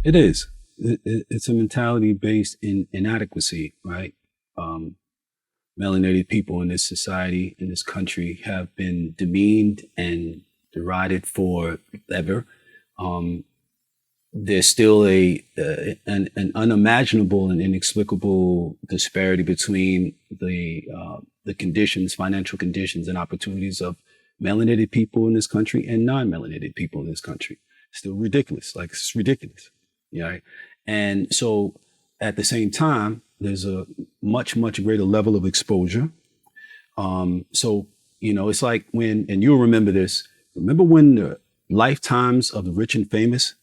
It is. It's a mentality based in inadequacy, right? Melanated people in this society, in this country, have been demeaned and derided forever. There's still an unimaginable and inexplicable disparity between the conditions, financial conditions, and opportunities of melanated people in this country and non-melanated people in this country. Still ridiculous. Like, it's ridiculous. Yeah. Right? And so at the same time, there's a much, much greater level of exposure. So, it's like and you'll remember this, remember when the Lifetimes of the Rich and Famous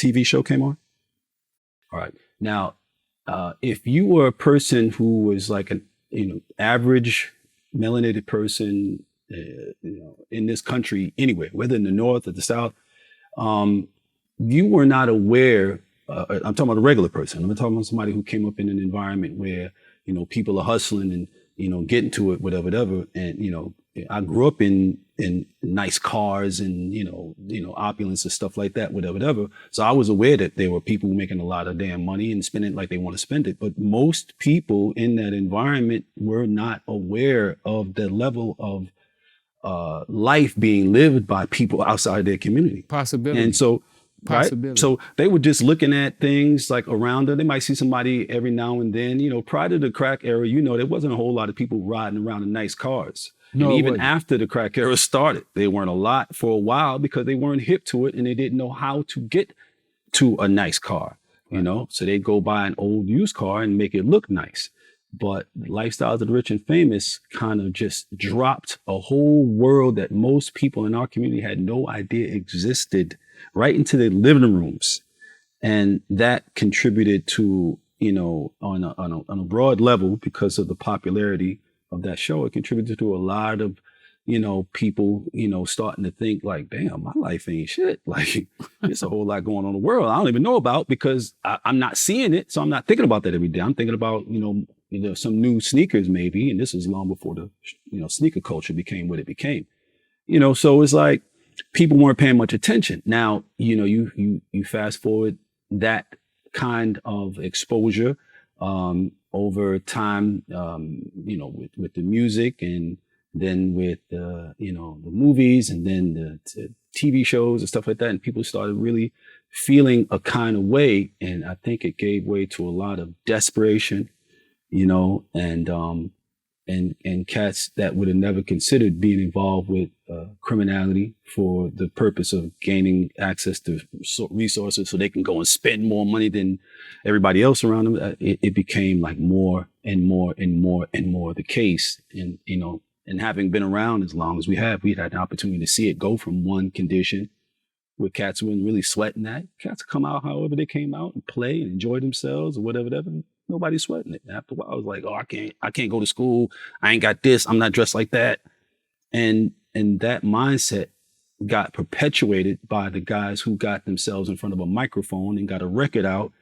TV show came on? All right. Now, if you were a person who was like an, average melanated person, in this country anywhere, whether in the North or the South, you were not aware. I'm talking about a regular person. I'm talking about somebody who came up in an environment where, people are hustling and, getting to it, whatever. And, I grew up in nice cars and, opulence and stuff like that, whatever. So I was aware that there were people making a lot of damn money and spending it like they want to spend it. But most people in that environment were not aware of the level of life being lived by people outside their community. Possibility. And so, right? So they were just looking at things like around them. They might see somebody every now and then, prior to the crack era, there wasn't a whole lot of people riding around in nice cars. No, and even after the crack era started, they weren't a lot for a while because they weren't hip to it and they didn't know how to get to a nice car, so they'd go buy an old used car and make it look nice. But Lifestyles of the Rich and Famous kind of just dropped a whole world that most people in our community had no idea existed right into their living rooms. And that contributed to, on a broad level, because of the popularity of that show, it contributed to a lot of, people, starting to think like, damn, my life ain't shit. Like, there's a whole lot going on in the world I don't even know about because I'm not seeing it. So I'm not thinking about that every day. I'm thinking about, some new sneakers maybe. And this is long before the, sneaker culture became what it became. So it's like people weren't paying much attention. Now, you fast forward that kind of exposure over time, with the music and then with, the movies and then the TV shows and stuff like that. And people started really feeling a kind of way. And I think it gave way to a lot of desperation, and cats that would have never considered being involved with criminality for the purpose of gaining access to resources so they can go and spend more money than everybody else around them. It became like more and more and more and more the case. And, and having been around as long as we'd had an opportunity to see it go from one condition where cats weren't really sweating that. Cats come out however they came out and play and enjoy themselves or whatever. Nobody's sweating it. After a while, I was like, oh, I can't go to school. I ain't got this. I'm not dressed like that. And that mindset got perpetuated by the guys who got themselves in front of a microphone and got a record out,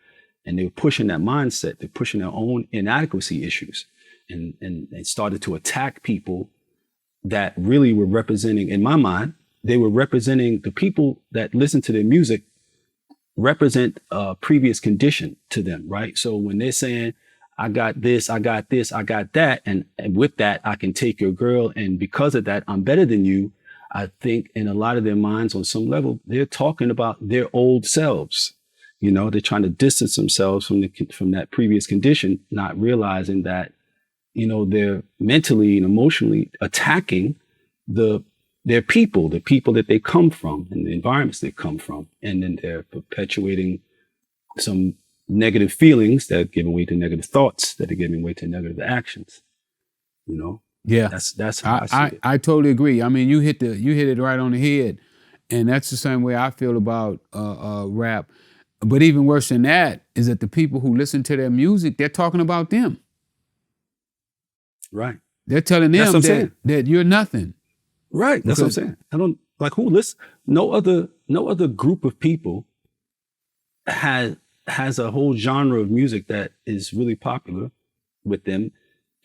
and they were pushing that mindset. They're pushing their own inadequacy issues and started to attack people that really were representing, in my mind, they were representing the people that listen to their music represent a previous condition to them, right? So when they're saying, I got this, I got this, I got that, and with that, I can take your girl, and because of that, I'm better than you, I think in a lot of their minds on some level, they're talking about their old selves. They're trying to distance themselves from that previous condition, not realizing that, they're mentally and emotionally attacking their people, the people that they come from and the environments they come from. And then they're perpetuating some negative feelings that are giving way to negative thoughts that are giving way to negative actions. Yeah, that's how I see it. I totally agree. I mean, you hit it right on the head. And that's the same way I feel about rap. But even worse than that is that the people who listen to their music, they're talking about them. Right. They're telling them that you're nothing. Right. That's what I'm saying. I don't like who listen. No other group of people has a whole genre of music that is really popular with them.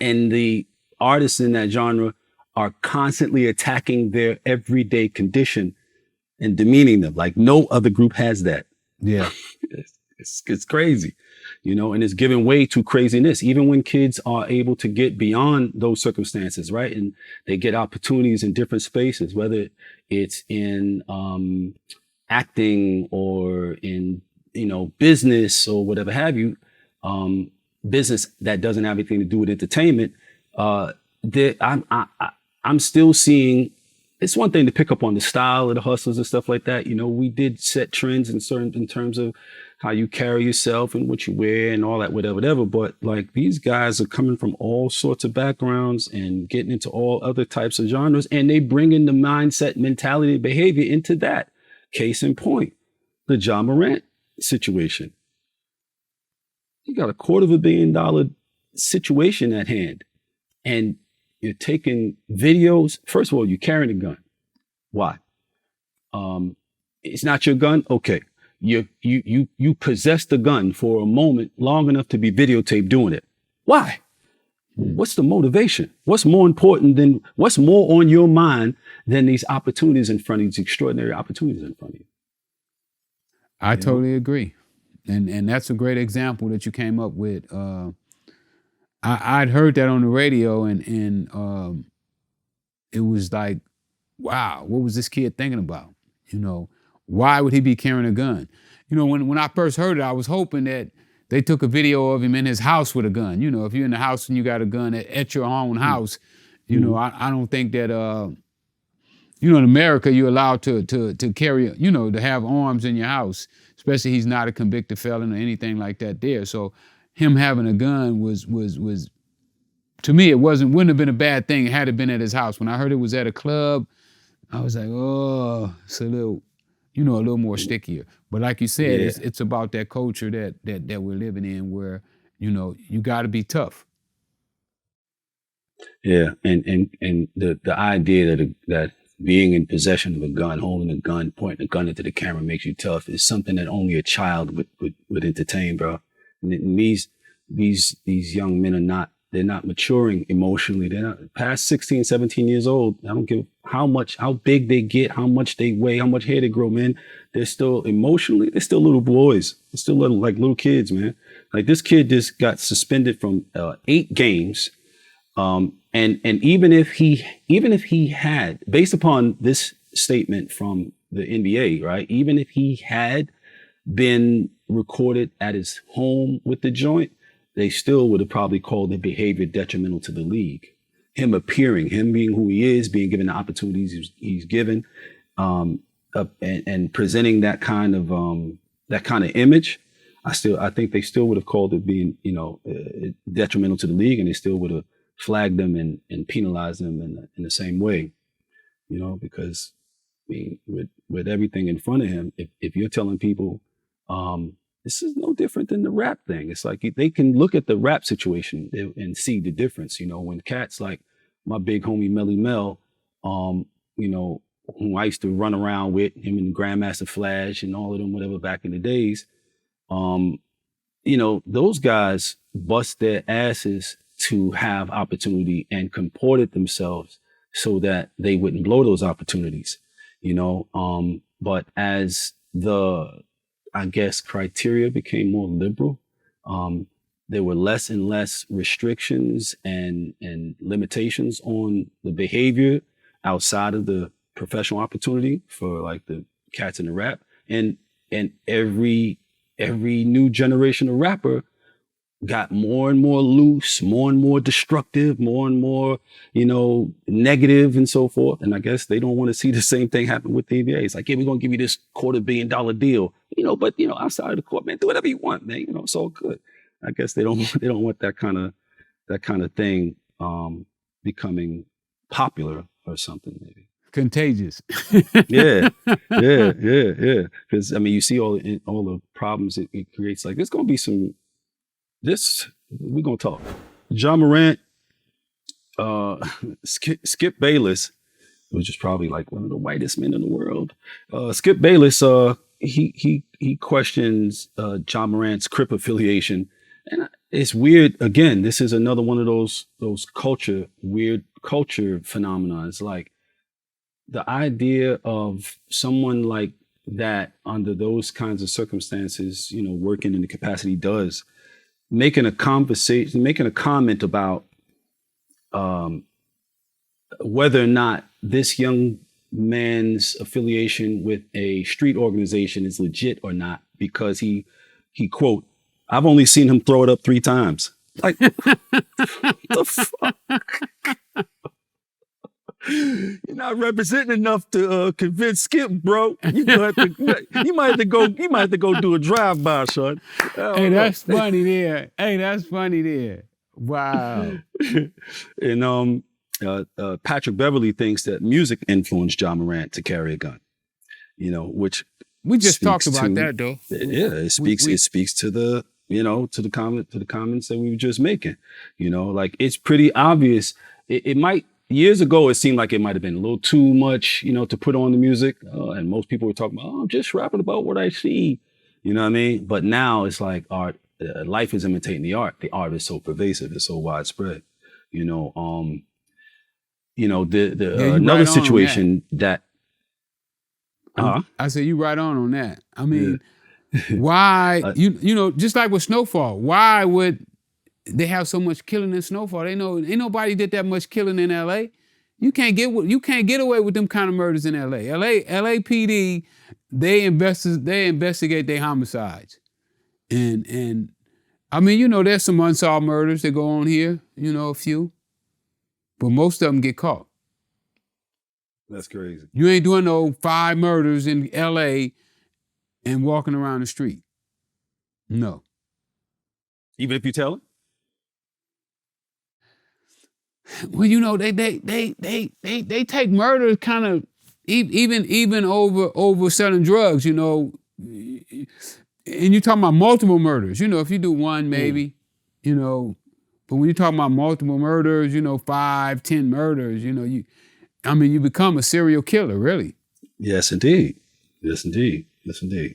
And the artists in that genre are constantly attacking their everyday condition and demeaning them. Like no other group has that. Yeah. It's crazy, and it's giving way to craziness. Even when kids are able to get beyond those circumstances, right? And they get opportunities in different spaces, whether it's in acting or in, business or whatever have you, business that doesn't have anything to do with entertainment. I'm still seeing. It's one thing to pick up on the style of the hustlers and stuff like that. We did set trends in terms of how you carry yourself and what you wear and all that, whatever. But like these guys are coming from all sorts of backgrounds and getting into all other types of genres, and they bring in the mindset, mentality, behavior into that. Case in point, the Ja Morant situation. You got $250 million situation at hand, and you're taking videos. First of all, you're carrying a gun. Why? It's not your gun. Okay. You possess the gun for a moment long enough to be videotaped doing it. Why? What's the motivation? What's more on your mind than these opportunities in front of you, these extraordinary opportunities in front of you? I totally agree. And that's a great example that you came up with. I'd heard that on the radio, and it was like, wow, what was this kid thinking about? Why would he be carrying a gun? When I first heard it, I was hoping that they took a video of him in his house with a gun. If you're in the house and you got a gun at your own house, I don't think that, in America, you're allowed to carry, to have arms in your house, especially he's not a convicted felon or anything like that there. So him having a gun was to me, wouldn't have been a bad thing had it been at his house. When I heard it was at a club, I was like, oh, it's a little more stickier. But like you said, it's about that culture that we're living in where, you got to be tough. Yeah, and the idea that being in possession of a gun, holding a gun, pointing a gun into the camera makes you tough is something that only a child would entertain, bro. And these young men they're not maturing emotionally. They're not past 16, 17 years old. I don't give how big they get, how much they weigh, how much hair they grow, man. They're still emotionally, they're still little boys. They're still little kids, man. Like this kid just got suspended from 8 games. And even if he had, based upon this statement from the NBA, right? Even if he had been recorded at his home with the joint, they still would have probably called the behavior detrimental to the league. Him being who he is, being given the opportunities he's given, and presenting that kind of image, I think they still would have called it being, detrimental to the league, and they still would have flagged them and penalized them in the same way, because I mean, with everything in front of him, if you're telling people, this is no different than the rap thing. It's like they can look at the rap situation and see the difference. When cats like my big homie Melly Mel, who I used to run around with, him and Grandmaster Flash and all of them, whatever, back in the days, those guys bust their asses to have opportunity and comported themselves so that they wouldn't blow those opportunities, but as I guess criteria became more liberal, there were less and less restrictions and limitations on the behavior outside of the professional opportunity for like the cats in the rap, and every new generation of rapper got more and more loose, more and more destructive, more and more, negative and so forth. And I guess they don't want to see the same thing happen with the NBA. It's like, yeah, we're going to give you this $250 million deal, but, outside of the court, man, do whatever you want, man. It's all good. I guess they don't want that kind of thing becoming popular or something, maybe. Contagious. Yeah. Because, I mean, you see all the problems it creates. Like, there's going to be we're going to talk. Ja Morant, Skip Bayless, which is probably like one of the whitest men in the world. Skip Bayless, he questions Ja Morant's Crip affiliation. And it's weird. Again, this is another one of those weird culture phenomena. It's like the idea of someone like that under those kinds of circumstances, working in the capacity does, making a comment about whether or not this young man's affiliation with a street organization is legit or not, because he quote, "I've only seen him throw it up 3 times." Like, the fuck? You're not representing enough to convince Skip, bro. You might have to go do a drive-by, son. Hey, that's funny there. Wow. And Patrick Beverly thinks that music influenced Ja Morant to carry a gun. Which we just talked about that, though. Yeah, it speaks to the to the comments that we were just making. Like, it's pretty obvious. It might. Years ago, it seemed like it might have been a little too much, to put on the music. And most people were talking about, I'm just rapping about what I see. You know what I mean? But now it's like art, life is imitating the art. The art is so pervasive. It's so widespread. Another situation that. I said, you right on that. I mean, why, just like with Snowfall, why would they have so much killing in Snowfall? They know ain't nobody did that much killing in LA. You can't get away with them kind of murders in LA. LAPD, they investigate their homicides. And I mean, there's some unsolved murders that go on here, a few. But most of them get caught. That's crazy. You ain't doing no 5 murders in LA and walking around the street. No. Even if you tell it? Well, they take murder kind of even over selling drugs, and you're talking about multiple murders. If you do one, maybe, but when you're talking about multiple murders, 5, 10 murders, you become a serial killer, really. Yes, indeed. Yes, indeed. Yes, indeed.